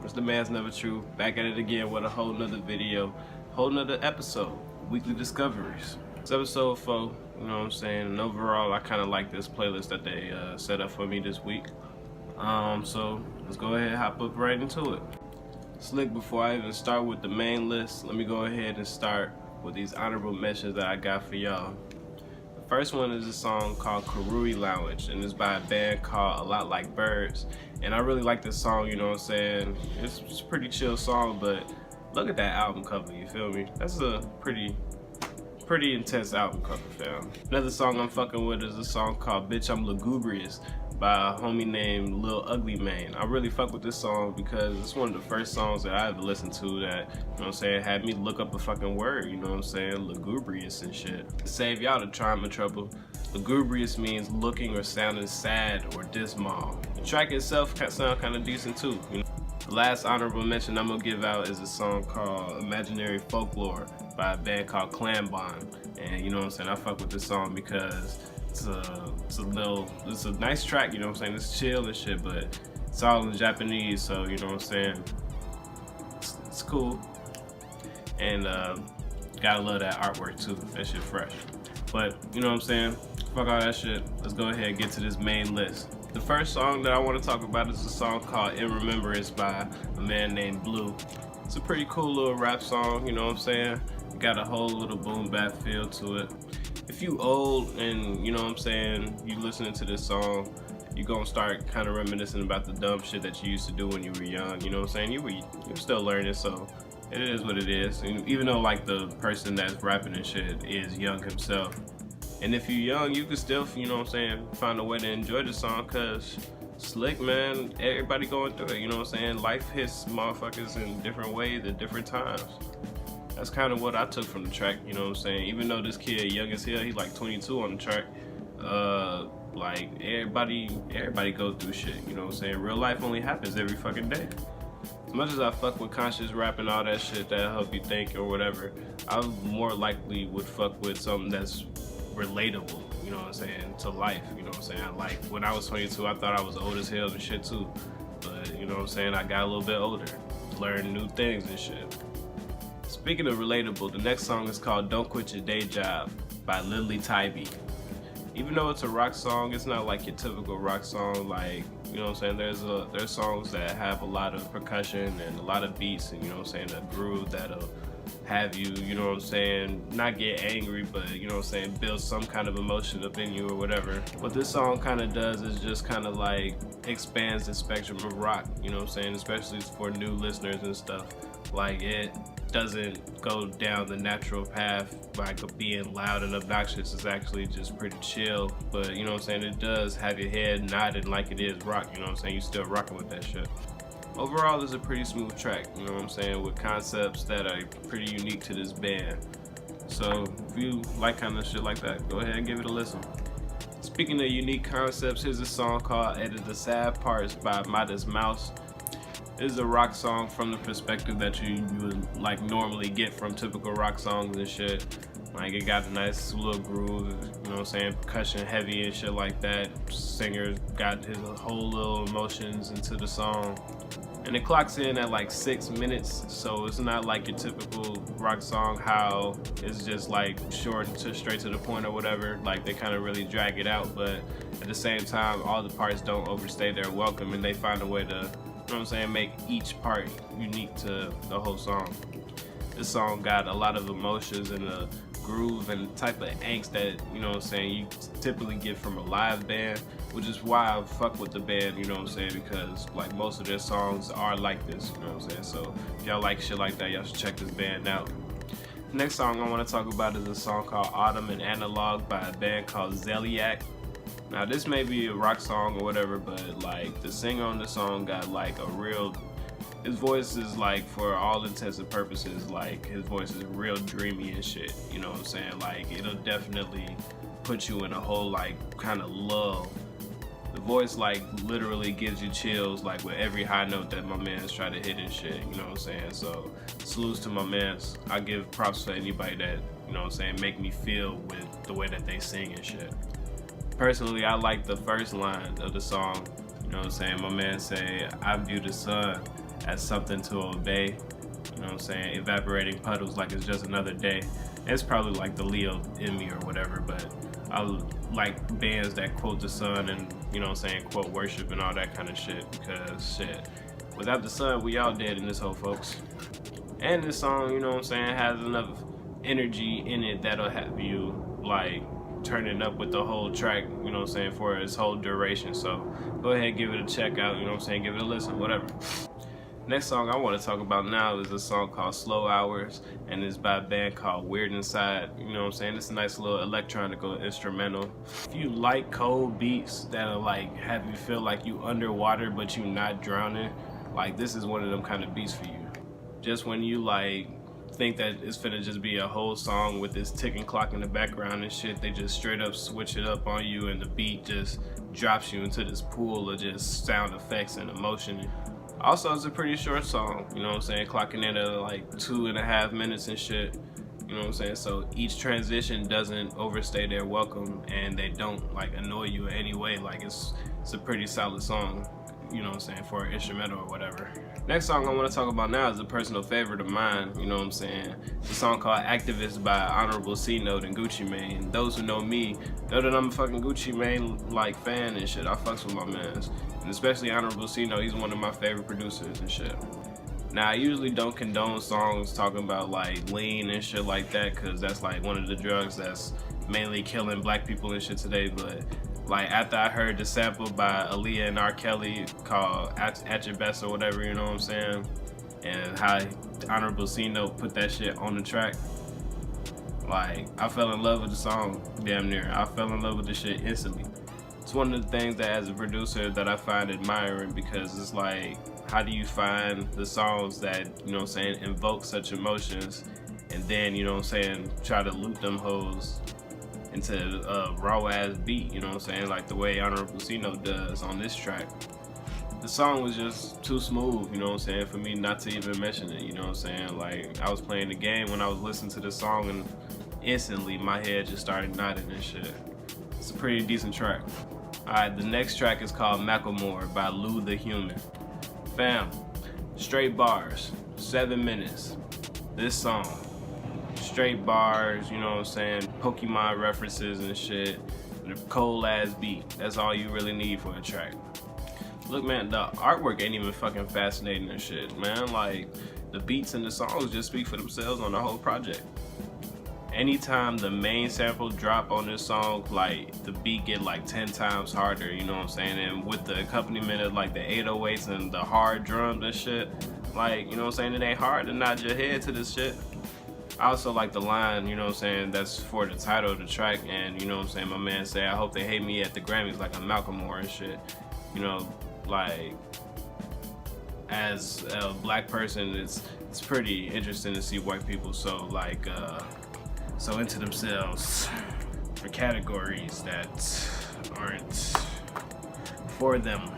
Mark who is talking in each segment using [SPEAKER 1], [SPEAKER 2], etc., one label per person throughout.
[SPEAKER 1] It's the man's Never True, back at it again with a whole nother video, whole nother episode, weekly discoveries. It's episode 4, you know what I'm saying, and overall I kind of like this playlist that they set up for me this week. So let's go ahead and hop up right into it. Slick, before I even start with the main list, let me go ahead and start with these honorable mentions that I got for y'all. The first one is a song called Karuri Lounge, and it's by a band called A Lot Like Birds. And I really like this song, you know what I'm saying? It's a pretty chill song, but look at that album cover, you feel me? That's a pretty intense album cover, fam. Another song I'm fucking with is a song called Bitch I'm Lugubrious by a homie named Lil Ugly Mane. I really fuck with this song because it's one of the first songs that I ever listened to that, you know what I'm saying, had me look up a fucking word, you know what I'm saying, lugubrious and shit. To save y'all the time and trouble, lugubrious means looking or sounding sad or dismal. The track itself can sound kind of decent too, you know. The last honorable mention I'm gonna give out is a song called Imaginary Folklore by a band called Clan Bond. And you know what I'm saying, I fuck with this song because it's a nice track, you know what I'm saying, it's chill and shit, but it's all in Japanese, so you know what I'm saying, it's cool. And gotta love that artwork too, that shit fresh. But you know what I'm saying, fuck all that shit, let's go ahead and get to this main list. The first song that I want to talk about is a song called In Remembrance by a man named Blue. It's a pretty cool little rap song, you know what I'm saying, it got a whole little boom bap feel to it. If you old and, you know what I'm saying, you listening to this song, you gonna start kind of reminiscing about the dumb shit that you used to do when you were young, you know what I'm saying? You're still learning, so it is what it is. And even though like the person that's rapping and shit is young himself. And if you're young, you can still, you know what I'm saying, find a way to enjoy the song, cause slick, man, everybody going through it, you know what I'm saying? Life hits motherfuckers in different ways at different times. That's kind of what I took from the track, you know what I'm saying? Even though this kid young as hell, he's like 22 on the track, like everybody go through shit, you know what I'm saying? Real life only happens every fucking day. As much as I fuck with conscious rap and all that shit that help you think or whatever, I more likely would fuck with something that's relatable, you know what I'm saying, to life, you know what I'm saying? Like when I was 22, I thought I was old as hell and shit too, but you know what I'm saying, I got a little bit older, learned new things and shit. Speaking of relatable, the next song is called Don't Quit Your Day Job by Lily Tybee. Even though it's a rock song, it's not like your typical rock song, like, you know what I'm saying, there's songs that have a lot of percussion and a lot of beats and, you know what I'm saying, a groove that'll have you, you know what I'm saying, not get angry, but you know what I'm saying, build some kind of emotion up in you or whatever. What this song kind of does is just kind of like expands the spectrum of rock, you know what I'm saying, especially for new listeners and stuff. Like it doesn't go down the natural path like being loud and obnoxious. It's actually just pretty chill, but you know what I'm saying, it does have your head nodding like it is rock, you know what I'm saying, you still rocking with that shit. Overall, it's a pretty smooth track, you know what I'm saying, with concepts that are pretty unique to this band. So if you like kind of shit like that, go ahead and give it a listen. Speaking of unique concepts, here's a song called Edit the Sad Parts by Modest Mouse. This is a rock song from the perspective that you would like normally get from typical rock songs and shit. Like it got a nice little groove, you know what I'm saying, percussion heavy and shit like that. Singer got his whole little emotions into the song. And it clocks in at like 6 minutes, so it's not like your typical rock song how it's just like short and straight to the point or whatever. Like they kind of really drag it out, but at the same time, all the parts don't overstay their welcome and they find a way to, you know what I'm saying, make each part unique to the whole song. This song got a lot of emotions and a groove and the type of angst that, you know what I'm saying, you typically get from a live band, which is why I fuck with the band, you know what I'm saying, because like most of their songs are like this, you know what I'm saying, so if y'all like shit like that, y'all should check this band out. The next song I want to talk about is a song called Ottoman Analog by a band called Zeliak. Now this may be a rock song or whatever, but like the singer on the song got like a real, his voice is like, for all intents and purposes, like his voice is real dreamy and shit, you know what I'm saying, like it'll definitely put you in a whole like kind of lull. The voice like literally gives you chills like with every high note that my man's try to hit and shit, you know what I'm saying, so salutes to my mans. I give props to anybody that, you know what I'm saying, make me feel with the way that they sing and shit. Personally, I like the first line of the song, you know what I'm saying, my man say, I view the sun as something to obey. You know what I'm saying? Evaporating puddles like it's just another day. It's probably like the Leo in me or whatever, but I like bands that quote the sun and, you know what I'm saying, quote worship and all that kind of shit, because shit, without the sun, we all dead in this hole, folks. And this song, you know what I'm saying, has enough energy in it that'll have you like turning up with the whole track, you know what I'm saying, for its whole duration. So go ahead, give it a check out, you know what I'm saying, give it a listen, whatever. Next song I want to talk about now is a song called Slow Hours, and it's by a band called Weird Inside. You know what I'm saying? It's a nice little electronical instrumental. If you like cold beats that'll like have you feel like you underwater but you not drowning, like this is one of them kind of beats for you. Just when you like think that it's finna just be a whole song with this ticking clock in the background and shit, they just straight up switch it up on you and the beat just drops you into this pool of just sound effects and emotion. Also, it's a pretty short song, you know what I'm saying, clocking in at like 2.5 minutes and shit, you know what I'm saying, so each transition doesn't overstay their welcome and they don't like annoy you in any way. Like it's a pretty solid song, you know what I'm saying, for an instrumental or whatever. Next song I want to talk about now is a personal favorite of mine, you know what I'm saying. It's a song called Activist by Honorable C Note and Gucci Mane. Those who know me know that I'm a fucking Gucci Mane like fan and shit. I fucks with my mans. And especially Honorable C Note, he's one of my favorite producers and shit. Now I usually don't condone songs talking about like lean and shit like that, cause that's like one of the drugs that's mainly killing black people and shit today, but like after I heard the sample by Aaliyah and R. Kelly called At Your Best or whatever, you know what I'm saying, and how Honorable C Note put that shit on the track, like I fell in love with the song, damn near. I fell in love with the shit instantly. It's one of the things that as a producer that I find admiring, because it's like, how do you find the songs that, you know what I'm saying, invoke such emotions, and then, you know what I'm saying, try to loop them hoes into a raw ass beat, you know what I'm saying, like the way Honorable C Note does on this track. The song was just too smooth, you know what I'm saying, for me not to even mention it, you know what I'm saying. Like I was playing the game when I was listening to the song and instantly my head just started nodding and shit. It's a pretty decent track. Alright, the next track is called Macklemore by Lou the Human. Fam, straight bars, 7 minutes. This song, straight bars, you know what I'm saying, Pokemon references and shit, and a cold ass beat. That's all you really need for a track. Look man, the artwork ain't even fucking fascinating and shit, man. Like the beats and the songs just speak for themselves on the whole project. Anytime the main sample drop on this song, like the beat get like 10 times harder, you know what I'm saying, and with the accompaniment of like the 808s and the hard drums and shit, like, you know what I'm saying, it ain't hard to nod your head to this shit. I also like the line, you know what I'm saying, that's for the title of the track, and you know what I'm saying, my man say, I hope they hate me at the Grammys like a Macklemore and shit. You know, like, as a black person, it's pretty interesting to see white people so like, so into themselves for categories that aren't for them.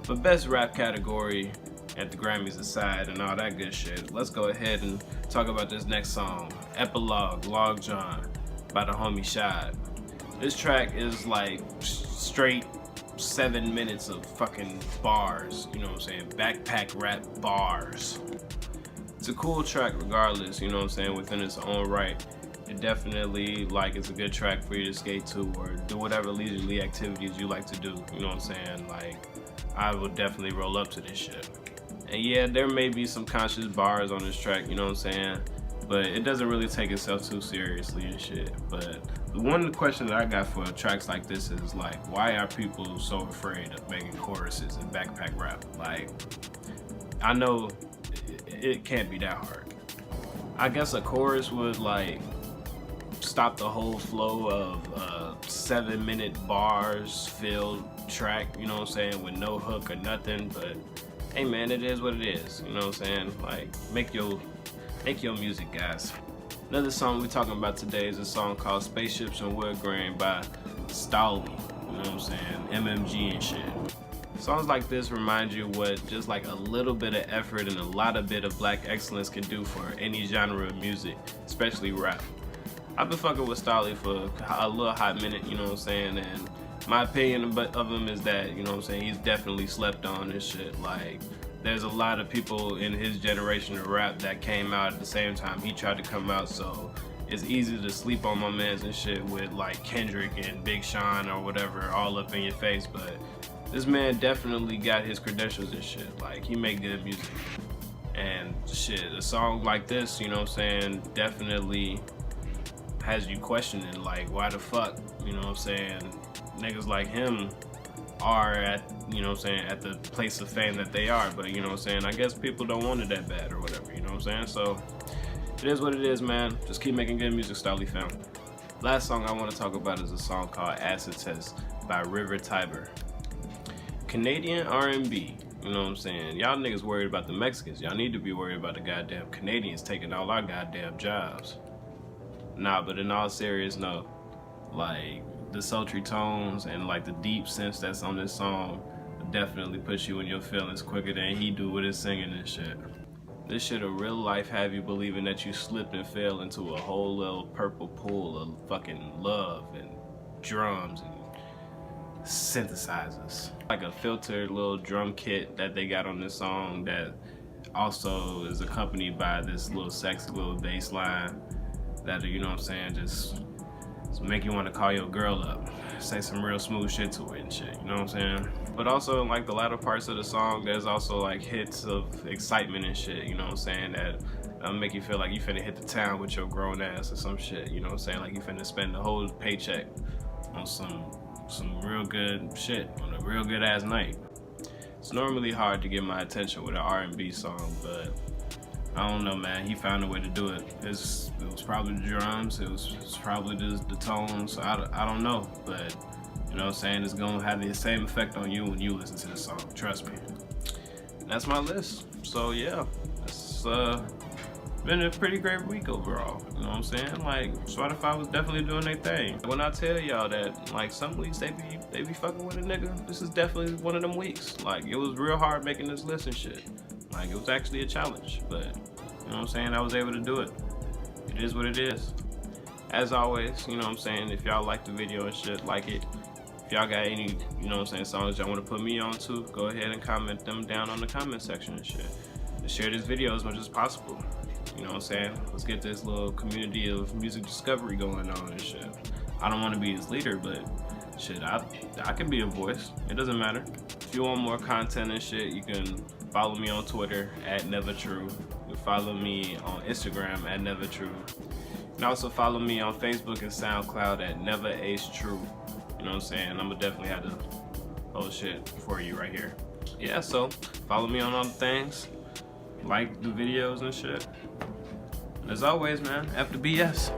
[SPEAKER 1] But best rap category at the Grammys aside and all that good shit, let's go ahead and talk about this next song, Epilogue, Log John by the homie Shad. This track is like straight 7 minutes of fucking bars, you know what I'm saying, backpack rap bars. It's a cool track regardless, you know what I'm saying, within its own right. It definitely, like, it's a good track for you to skate to or do whatever leisurely activities you like to do, you know what I'm saying. Like, I would definitely roll up to this shit. And yeah, there may be some conscious bars on this track, you know what I'm saying, but it doesn't really take itself too seriously and shit. But one of the questions that I got for tracks like this is like, why are people so afraid of making choruses in backpack rap? Like, I know it can't be that hard. I guess a chorus would like stop the whole flow of a 7 minute bars filled track, you know what I'm saying, with no hook or nothing, but hey man, it is what it is, you know what I'm saying. Like, make your music, guys. Another song we're talking about today is a song called Spaceships and Wood Grain by Stolly, you know what I'm saying, MMG and shit. Songs like this remind you what just like a little bit of effort and a lot of bit of black excellence can do for any genre of music, especially rap. I've been fucking with Stolly for a little hot minute, you know what I'm saying, and my opinion of him is that, you know what I'm saying, he's definitely slept on and shit. Like, there's a lot of people in his generation of rap that came out at the same time he tried to come out, so it's easy to sleep on my mans and shit with like Kendrick and Big Sean or whatever all up in your face, but this man definitely got his credentials and shit. Like, he make good music. And shit, a song like this, you know what I'm saying, definitely has you questioning, like, why the fuck, you know what I'm saying, niggas like him are at, you know what I'm saying, at the place of fame that they are. But, you know what I'm saying, I guess people don't want it that bad or whatever, you know what I'm saying? So, it is what it is, man. Just keep making good music, Styley fam. Last song I want to talk about is a song called Acid Test by River Tiber. Canadian R&B, you know what I'm saying? Y'all niggas worried about the Mexicans. Y'all need to be worried about the goddamn Canadians taking all our goddamn jobs. Nah, but in all serious note, like, the sultry tones and like the deep sense that's on this song definitely puts you in your feelings quicker than he do with his singing and shit. This shit'll real life have you believing that you slipped and fell into a whole little purple pool of fucking love and drums and synthesizers. Like a filtered little drum kit that they got on this song that also is accompanied by this little sexy little bass line that, you know what I'm saying, just make you want to call your girl up, say some real smooth shit to it and shit, you know what I'm saying? But also in like the latter parts of the song, there's also like hits of excitement and shit, you know what I'm saying, that make you feel like you finna hit the town with your grown ass or some shit, you know what I'm saying, like you finna spend the whole paycheck on some real good shit, on a real good ass night. It's normally hard to get my attention with an R&B song, but I don't know, man, he found a way to do it. It was probably the drums, it was probably the tones, I don't know, but you know what I'm saying, it's gonna have the same effect on you when you listen to the song, trust me. And that's my list. So yeah, it's been a pretty great week overall, you know what I'm saying? Like, Spotify was definitely doing their thing. When I tell y'all that, like, some weeks they be fucking with a nigga, this is definitely one of them weeks. Like, it was real hard making this list and shit. Like, it was actually a challenge, but, you know what I'm saying, I was able to do it. It is what it is. As always, you know what I'm saying, if y'all like the video and shit, like it. If y'all got any, you know what I'm saying, songs y'all want to put me on to, go ahead and comment them down on the comment section and shit. And share this video as much as possible. You know what I'm saying? Let's get this little community of music discovery going on and shit. I don't want to be his leader, but shit, I can be a voice. It doesn't matter. If you want more content and shit, you can follow me on Twitter at NeverTrue. You can follow me on Instagram at NeverTrue. You can also follow me on Facebook and SoundCloud at NeverAceTrue. You know what I'm saying? I'm gonna definitely have the whole shit for you right here. Yeah, so follow me on all the things. Like the videos and shit. And as always, man, F the BS.